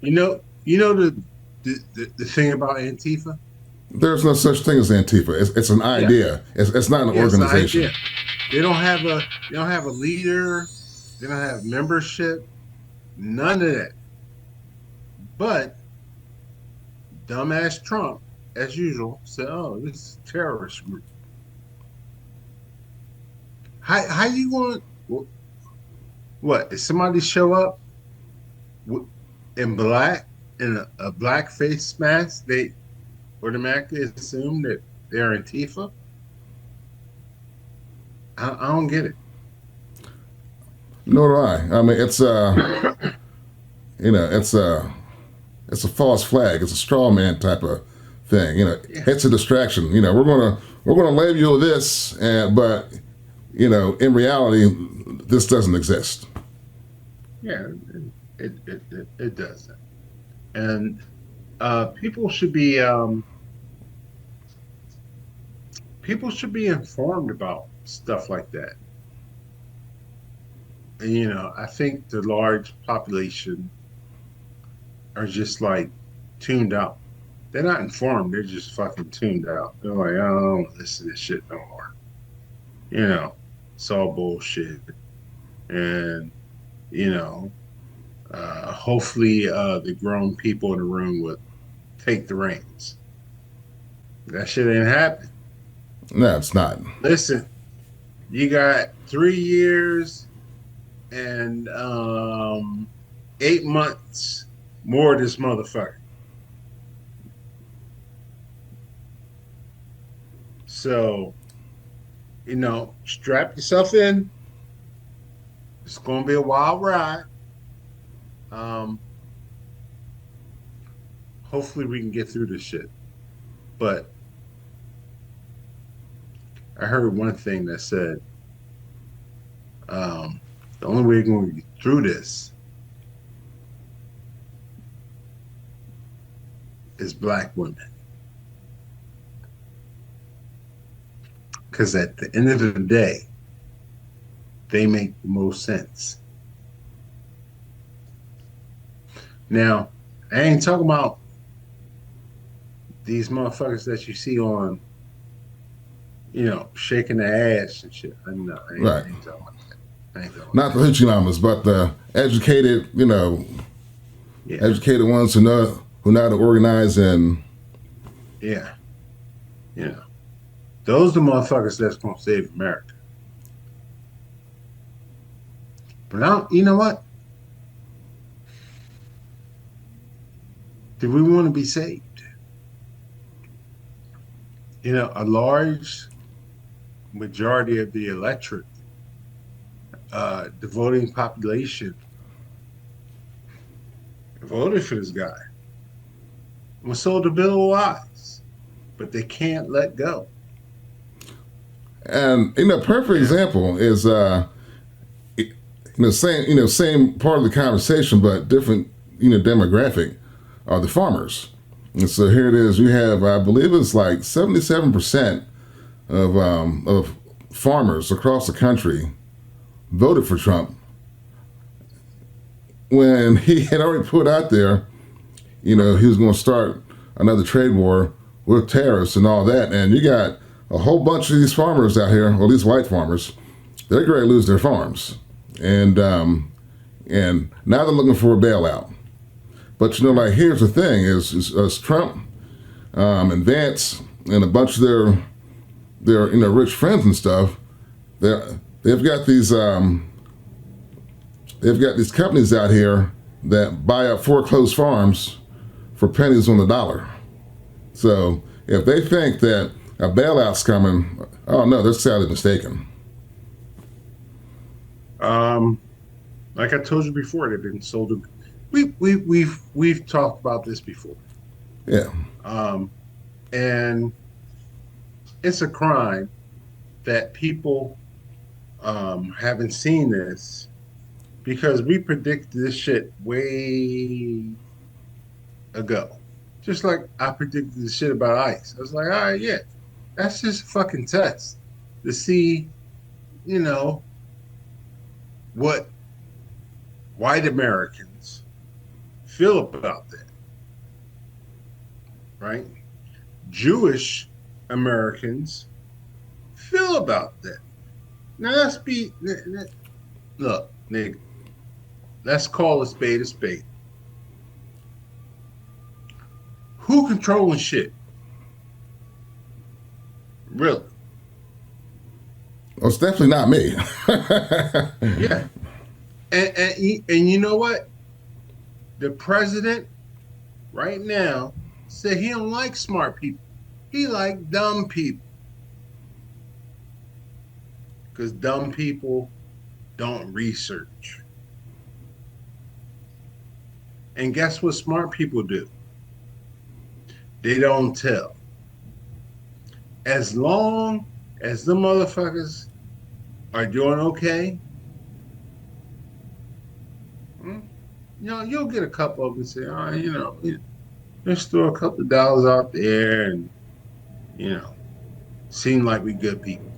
You know the thing about Antifa. There's no such thing as Antifa. It's an Yeah, idea. It's not an yeah, it's the organization. idea. They don't have a leader. They don't have membership. None of that. But dumbass Trump, as usual, said, "Oh, this is a terrorist group." How you going? What? If somebody show up in black in a black face mask, they automatically assume that they're Antifa. I don't get it. Nor do I. I mean, it's a false flag. It's a straw man type of thing. Yeah, It's a distraction. We're gonna label this, but in reality, this doesn't exist. yeah, it doesn't. And people should be informed about stuff like that. And I think the large population are just like tuned out. They're not informed. They're just fucking tuned out. They're like, I don't want to listen to this shit no more. You know, it's all bullshit. And you know, hopefully, the grown people in the room would take the reins. That shit ain't happening. No, it's not. Listen, you got 3 years and 8 months more of this motherfucker. So, strap yourself in. It's gonna be a wild ride. Um, Hopefully we can get through this shit. But I heard one thing that said, um, the only way we're going to get through this is black women. Because at the end of the day, they make the most sense. Now, I ain't talking about these motherfuckers that you see on, shaking their ass and shit. No, Right. I ain't talking about that. I ain't talking about Not the that. hoochie mamas, but the educated, Yeah, educated ones who know how to organize and yeah, yeah. Those are the motherfuckers that's gonna save America. But you know what? Do we want to be saved? A large majority of the electorate, the voting population, voted for this guy. Was sold a bill of lies, but they can't let go. perfect Yeah. example is same part of the conversation, but different demographic are the farmers. And so here it is. You have, I believe, it's like 77% of farmers across the country voted for Trump when he had already put out there, he was going to start another trade war with tariffs and all that. And you got a whole bunch of these farmers out here, or these white farmers, they're going to lose their farms, and now they're looking for a bailout. But like here's the thing: is Trump and Vance and a bunch of their rich friends and stuff, they've got these companies out here that buy up foreclosed farms for pennies on the dollar. So if they think that a bailout's coming, oh no, they're sadly mistaken. Um, like I told you before, they've been sold. We've talked about this before. Yeah, Um, and it's a crime that people haven't seen this because we predicted this shit way ago. Just like I predicted the shit about ICE. I was like, all right, yeah, that's just a fucking test to see, you know, what white Americans feel about that, right? Jewish Americans feel about that. Now look, nigga, let's call a spade a spade. Who controlling shit? Really? Well, it's definitely not me. Yeah. And you know what? The president right now said he don't like smart people. He like dumb people. Because dumb people don't research. And guess what smart people do? They don't tell. As long as the motherfuckers are doing okay, you'll get a couple of them and say, oh, let's throw a couple of dollars out there and, seem like we good people.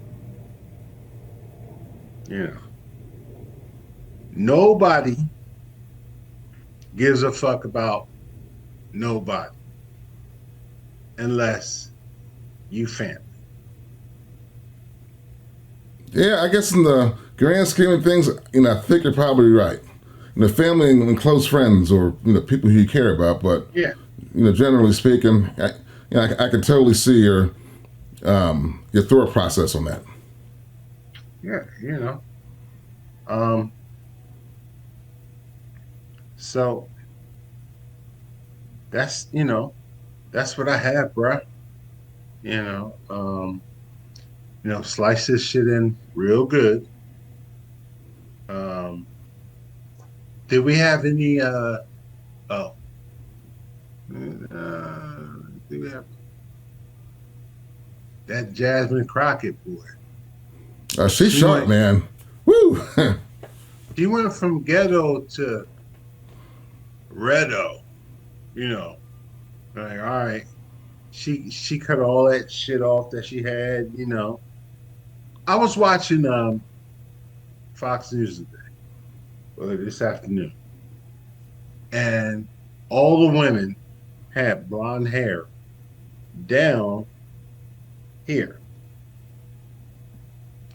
Nobody gives a fuck about nobody unless you family. Yeah, I guess in the grand scheme of things, I think you're probably right. Family and close friends, or people who you care about. But Yeah, generally speaking, I can totally see your thought process on that. yeah. So that's that's what I have, bruh. Slice this shit in real good. Um, did we have any? Oh, did we have that Jasmine Crockett boy? She's sharp, man. Woo! She went from ghetto to Redo. Like, all right. She cut all that shit off that she had. I was watching Fox News today, this afternoon, and all the women had blonde hair down here.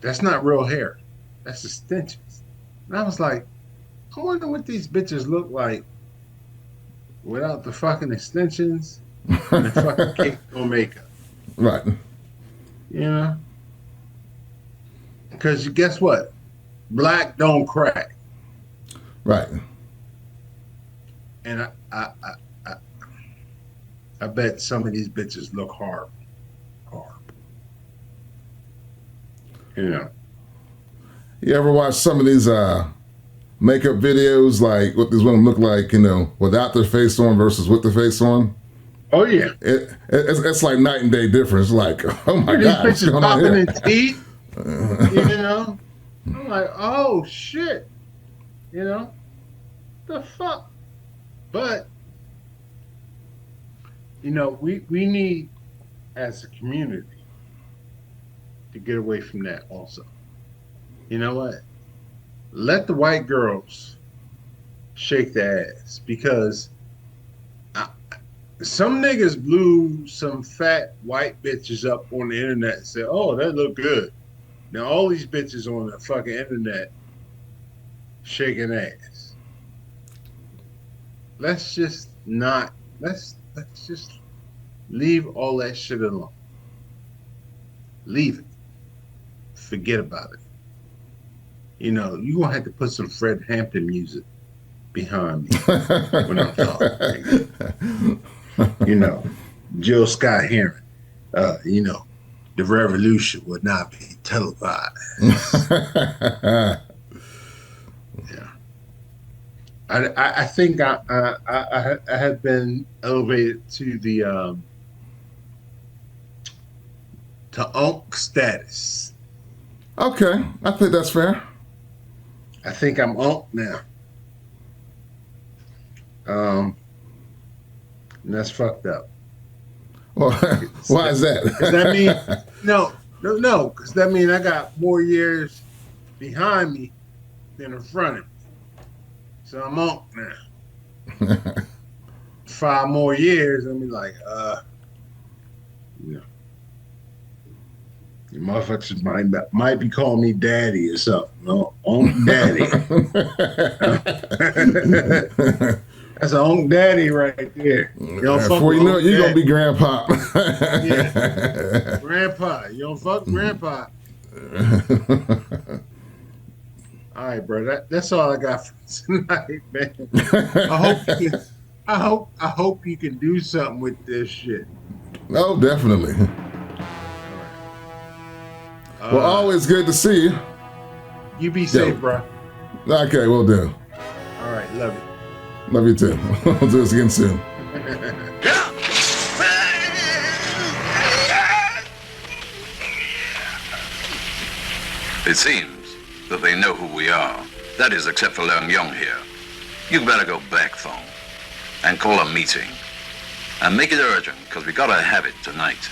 That's not real hair. That's extensions. And I was like, I wonder what these bitches look like without the fucking extensions and the fucking cake on makeup. Right. Because guess what? Black don't crack. Right. And I bet some of these bitches look horrible. You ever watch some of these makeup videos, like what these women look like, without their face on versus with their face on? Oh yeah. It's like night and day difference. Like, oh my God, these bitches popping in teeth. I'm like, oh shit. The fuck. But we need, as a community, to get away from that also. You know what? Let the white girls shake their ass, because some niggas blew some fat white bitches up on the internet and said, oh, that look good. Now all these bitches on the fucking internet shaking ass. Let's just leave all that shit alone. Leave it. Forget about it. You're gonna have to put some Fred Hampton music behind me when I'm talking. Jill Scott Heron. The revolution would not be televised. Yeah. I think I have been elevated to the to Oct status. Okay, I think that's fair. I think I'm Oct now. And that's fucked up. Well, why is that? Does that mean no? Because that means I got more years behind me than in front of me. So I'm Oct now. 5 more years, I'll be like, you know, you motherfuckers might be calling me daddy or something. No, Unc Daddy. That's an Unc Daddy right there. You don't fuck Before with you know it, Unc you're gonna Daddy. be grandpa. Yeah, Grandpa. You don't fuck with Grandpa. All right, bro. That's all I got for tonight, man. I hope you can. I hope you can do something with this shit. Oh, definitely. All right. Well, always good to see you. You be Yo. safe, bro. Okay, we'll do. All right, love you. Love you too. We'll do this again soon. It seems that they know who we are. That is, except for Leung Yong here. You better go back, Thong, and call a meeting. And make it urgent, because we gotta have it tonight.